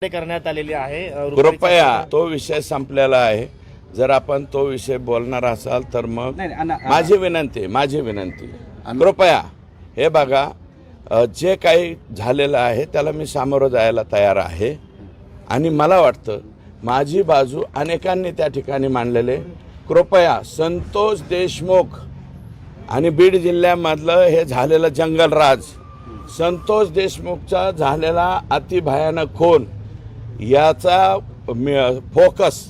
करण्यात आलेली आहे। कृपया तो विषय संपलेला आहे। जर आपण तो विषय बोलणार असाल तर मग माझी विनंती कृपया हे बघा, जे काही झालेलं आहे त्याला मी सामोरं जायला तयार आहे आणि मला वाटतं माझी बाजू अनेकांनी त्या ठिकाणी मांडलेले। कृपया संतोष देशमुख आणि बीड जिल्ह्यामधलं हे झालेलं जंगलराज, संतोष देशमुखचा झालेला अतिभयानक खून, याचा फोकस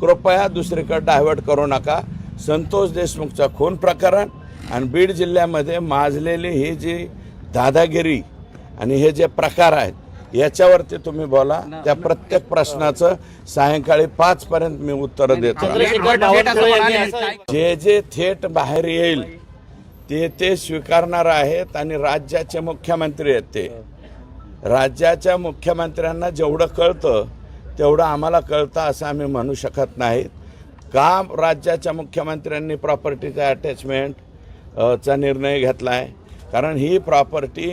कृपया दुसरीकडे डायव्हर्ट करू नका। संतोष देशमुखचा खून प्रकरण आणि बीड जिल्ह्यामध्ये माजलेली ही जी दादागिरी आणि हे जे प्रकार आहेत याच्यावरती तुम्ही बोला। त्या प्रत्येक प्रश्नाचं सायंकाळी 5 पर्यंत मी उत्तर देतो। जे जे थेट बाहेर येईल ते स्वीकारणार आहेत आणि राज्याचे मुख्यमंत्री आहेत ते। राज्याच्या मुख्यमंत्र्यांना जेवढं कळतं तेवढं आम्हाला कळतं असं आम्ही म्हणू शकत नाहीत। का राज्याच्या मुख्यमंत्र्यांनी प्रॉपर्टीचा अटॅचमेंट चा निर्णय घेतला आहे? कारण ही प्रॉपर्टी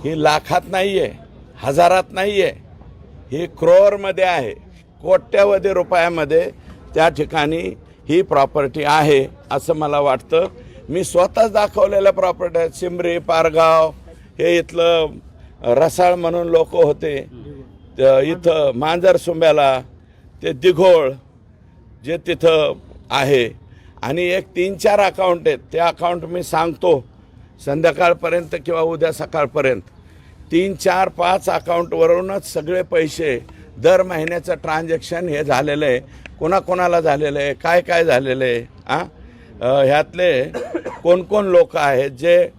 ही लाखात नाही आहे, हजारात नाही आहे, ही क्रोअरमध्ये आहे, कोट्यवधी रुपयामध्ये त्या ठिकाणी ही प्रॉपर्टी आहे असं मला वाटतं। मी स्वतःच दाखवलेल्या प्रॉपर्टी आहेत। सिमरी, पारगाव, हे इथलं रसाळ म्हणून लोक होते, इथं मांजरसुंब्याला ते दिघोळ जे तिथं आहे आणि एक 3-4 अकाउंट आहेत। ते अकाउंट मी सांगतो संध्याकाळपर्यंत किंवा उद्या सकाळपर्यंत। 3-4-5 अकाउंटवरूनच सगळे पैसे दर महिन्याचं ट्रान्झॅक्शन हे झालेलं आहे। कोणाकोणाला झालेलं आहे, काय काय झालेलं आहे, ह्यातले कोण कोण लोक आहेत जे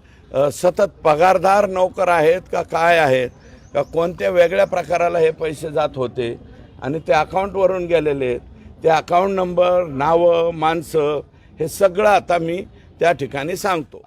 सतत पगारदार नोकर आहेत का काय आहेत का कोणत्या वेगळ्या प्रकाराला हे पैसे जात होते आणि ते अकाउंटवरून गेलेले आहेत। ते अकाउंट नंबर, नावं, माणसं हे सगळं आता मी त्या ठिकाणी सांगतो।